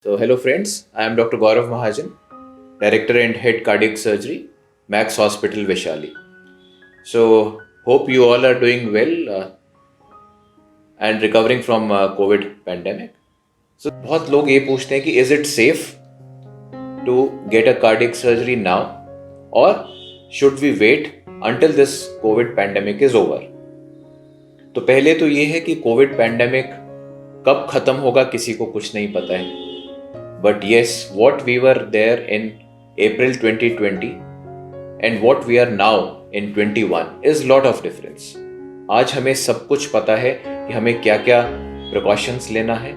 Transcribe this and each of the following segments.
So, hello friends, I am Dr. Gaurav Mahajan, Director and Head Cardiac Surgery, Max Hospital, Vaishali. So, hope you all are doing well and recovering from COVID pandemic. So, बहुत लोग ये पूछते हैं कि is it safe to get a cardiac surgery now or should we wait until this COVID pandemic is over? तो पहले तो ये है कि कोविड पैंडेमिक कब खत्म होगा किसी को कुछ नहीं पता है. But yes, what we were there in April 2020 and what we are now in 21 is lot of difference. आज हमें सब कुछ पता है कि हमें क्या क्या प्रिकॉशंस लेना है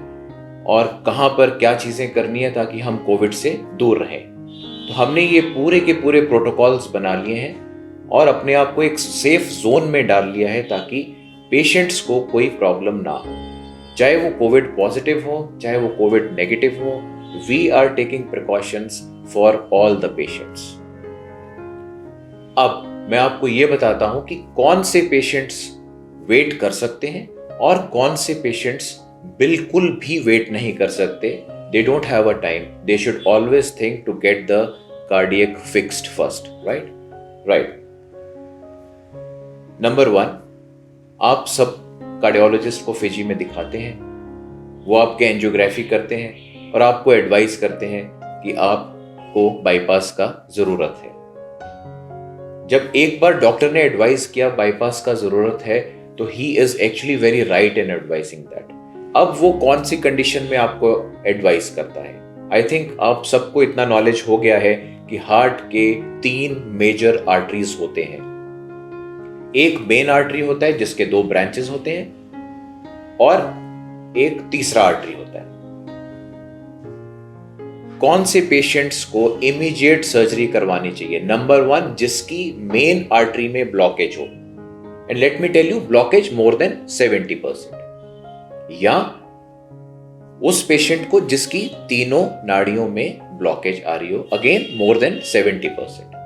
और कहाँ पर क्या चीज़ें करनी है ताकि हम कोविड से दूर रहें. तो हमने ये पूरे के पूरे प्रोटोकॉल्स बना लिए हैं और अपने आप को एक सेफ जोन में डाल लिया है ताकि पेशेंट्स को कोई प्रॉब्लम ना हो. चाहे वो कोविड पॉजिटिव हो, चाहे वो कोविड नेगेटिव हो, we are taking precautions for all the patients. अब मैं आपको ये बताता हूं कि कौन से पेशेंट्स वेट कर सकते हैं और कौन से पेशेंट्स बिल्कुल भी वेट नहीं कर सकते. They don't have a time. They should always think to get the cardiac fixed first, right? Right. Number 1, आप सब कार्डियोलॉजिस्ट को फिजी में दिखाते हैं, वो आपके एंजियोग्राफी करते हैं और आपको एडवाइस करते हैं कि आपको बाईपास का जरूरत है. जब एक बार डॉक्टर ने एडवाइस किया बाईपास का जरूरत है तो he is actually very right in advising that. अब वो कौन सी कंडीशन में आपको एडवाइस करता है? आई थिंक आप सबको इतना नॉलेज हो गया है कि हार्ट के 3 मेजर आर्टरीज होते हैं. एक मेन आर्टरी होता है जिसके 2 ब्रांचेस होते हैं और एक तीसरा आर्टरी होता है. कौन से पेशेंट्स को इमीडिएट सर्जरी करवानी चाहिए? नंबर 1, जिसकी मेन आर्टरी में ब्लॉकेज हो, and let me tell you, blockage more than 70%, या उस पेशेंट को जिसकी तीनों नाड़ियों में ब्लॉकेज आ रही हो, अगेन मोर देन 70%.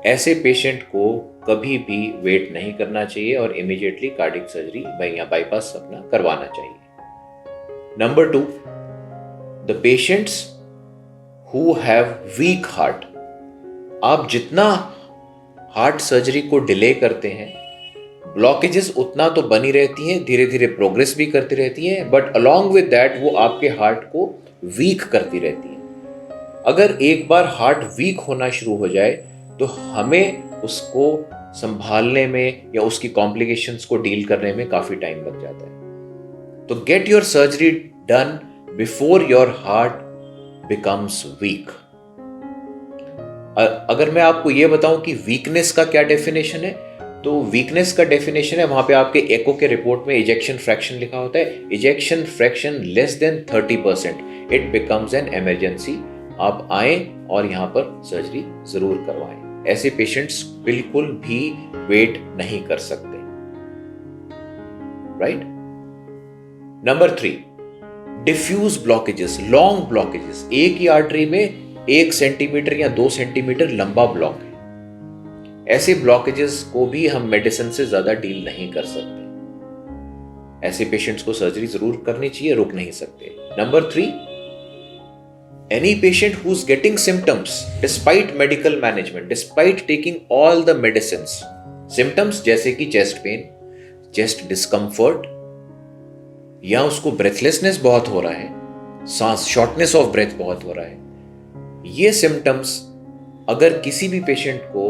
ऐसे पेशेंट को कभी भी वेट नहीं करना चाहिए और इमीडिएटली कार्डियक सर्जरी या बाईपास अपना करवाना चाहिए. Number 2, the patients who have weak heart. आप जितना हार्ट सर्जरी को डिले करते हैं, ब्लॉकेजेस उतना तो बनी रहती हैं, धीरे धीरे प्रोग्रेस भी करती रहती हैं, बट अलॉन्ग विद दैट वो आपके हार्ट को वीक करती रहती हैं. अगर एक बार हार्ट वीक होना शुरू हो जाए तो हमें उसको संभालने में या उसकी कॉम्प्लिकेशंस को डील करने में काफी टाइम लग जाता है. तो gate your surgery done before your heart becomes weak. अगर मैं आपको यह बताऊं कि वीकनेस का क्या डेफिनेशन है, तो वीकनेस का डेफिनेशन है, वहां पे आपके एको के रिपोर्ट में इजेक्शन फ्रैक्शन लिखा होता है. Ejection fraction less than 30%, it becomes an emergency. आप आए और यहां पर सर्जरी जरूर करवाएं. ऐसे पेशेंट्स बिल्कुल भी वेट नहीं कर सकते. Right. Number 3, diffuse blockages, long blockages. एक ही आर्टरी में 1 सेंटीमीटर या 2 सेंटीमीटर लंबा ब्लॉक है. ऐसे ब्लॉकेजेस को भी हम मेडिसिन से ज्यादा डील नहीं कर सकते. ऐसे पेशेंट्स को सर्जरी जरूर करनी चाहिए, रुक नहीं सकते. Number 3, any patient who is getting symptoms despite medical management, despite taking all the medicines. Symptoms जैसे कि चेस्ट पेन, चेस्ट डिस्कंफर्ट, या उसको ब्रेथलेसनेस बहुत हो रहा है, सांस शॉर्टनेस ऑफ ब्रेथ बहुत हो रहा है. ये सिम्टम्स अगर किसी भी पेशेंट को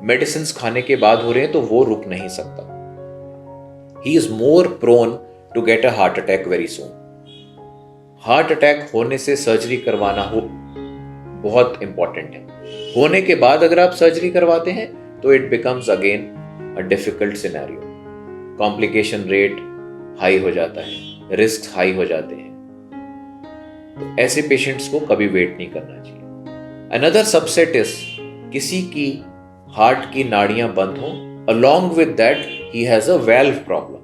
मेडिसिन खाने के बाद हो रहे हैं तो वो रुक नहीं सकता. He is more prone to get a heart attack very soon. Heart attack होने से सर्जरी करवाना हो बहुत इंपॉर्टेंट है. होने के बाद अगर आप सर्जरी करवाते हैं तो it becomes again a difficult scenario. Complication rate high हो जाता है, रिस्क हाई हो जाते हैं. तो ऐसे पेशेंट्स को कभी वेट नहीं करना चाहिए. अनदर सबसेट इज किसी की हार्ट की नाड़ियां बंद हो, along with that he has a valve problem.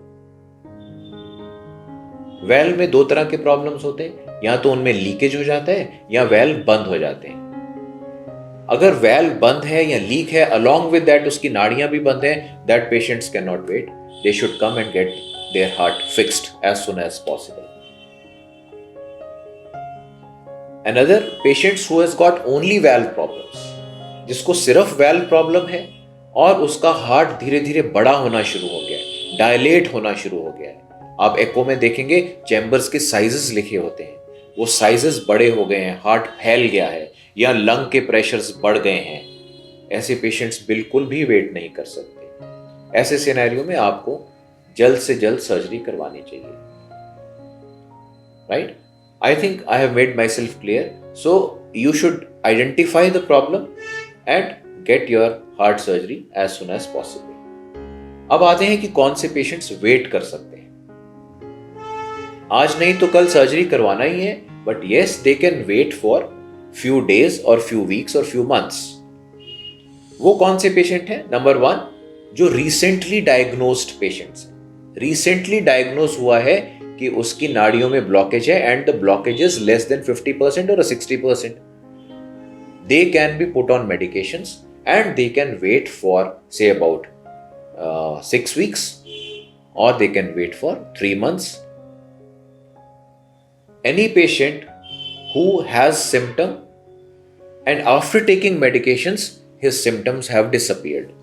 Valve में 2 तरह के प्रॉब्लम्स होते हैं, या तो उनमें लीकेज हो जाता है या वेल्व बंद हो जाते हैं. अगर वेल्व बंद है या लीक है, अलोंग विद दैट उसकी नाड़ियां भी बंद हैं, that patients can not wait. They should come and get their heart fixed as soon as possible. Another patients who has got only valve problems, जिसको सिर्फ valve problem है और उसका हार्ट धीरे धीरे बड़ा होना शुरू हो गया है, डायलेट होना शुरू हो गया है। आप एको में देखेंगे चैम्बर्स के साइजेस लिखे होते हैं, वो साइजेस बड़े हो गए हैं, हार्ट फैल गया है या लंग के प्रेशर्स बढ़ गए हैं। ऐसे पेशेंट्स बिल्कुल भी वेट नहीं कर सकते। ऐसे सिनेरियो में आपको जल्द से जल्द सर्जरी करवानी चाहिए। Right? I think I have made myself clear. So you should identify the problem and get your heart surgery as soon as possible. अब आते हैं कि कौन से पेशेंट्स वेट कर सकते हैं। आज नहीं तो कल सर्जरी करवाना ही है, but yes they can wait for few days or few weeks or few months. वो कौन से पेशेंट हैं? नंबर 1, जो रिसेंटली डायग्नोस्ड पेशेंट्स हैं। रिसेंटली डायग्नोज हुआ है कि उसकी नाड़ियों में ब्लॉकेज है and the blockage is less than 50% और 60%. They can be put on medications and they can wait for say about 6 weeks or they can wait for 3 months. Any patient who has symptom and after taking medications his symptoms have disappeared,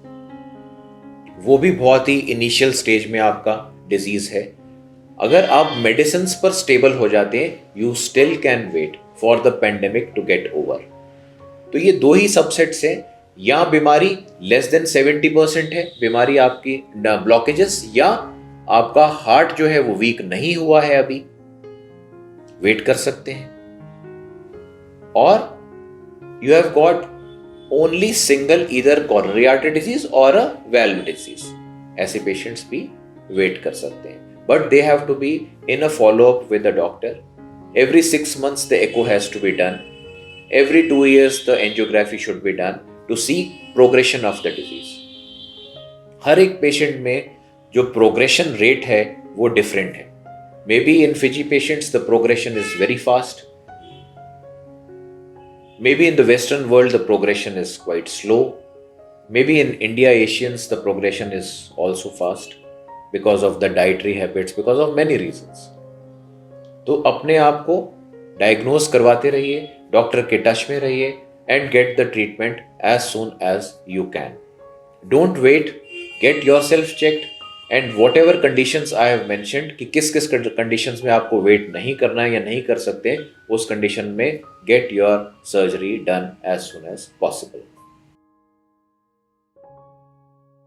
वो भी बहुत ही initial stage में आपका disease है, अगर आप medicine पर stable हो जाते हैं you still can wait for the pandemic to get over. तो ये 2 ही सबसेट्स हैं, या बीमारी लेस देन 70% है, बीमारी आपकी ब्लॉकेजेस, या आपका हार्ट जो है वो वीक नहीं हुआ है, अभी वेट कर सकते हैं, और you have got only single either coronary artery disease और अ वैल्व डिजीज. ऐसे पेशेंट्स भी वेट कर सकते हैं, but they have to be in a follow-up with the doctor. Every 6 months the echo has to be done. Every 2 years the angiography should be done to see progression of the disease. हर एक patient में जो progression rate है वो different है. Maybe in Fiji patients the progression is very fast. Maybe in the Western world the progression is quite slow. Maybe in India Asians the progression is also fast. Because of the dietary habits, because of many reasons. तो अपने आप को diagnose करवाते रहिए, doctor के touch में रहिए and get the treatment as soon as you can. Don't wait, get yourself checked and whatever conditions I have mentioned कि किस किस कंडीशंस में आपको वेट नहीं करना है या नहीं कर सकते, उस कंडीशन में get your surgery done as soon as possible.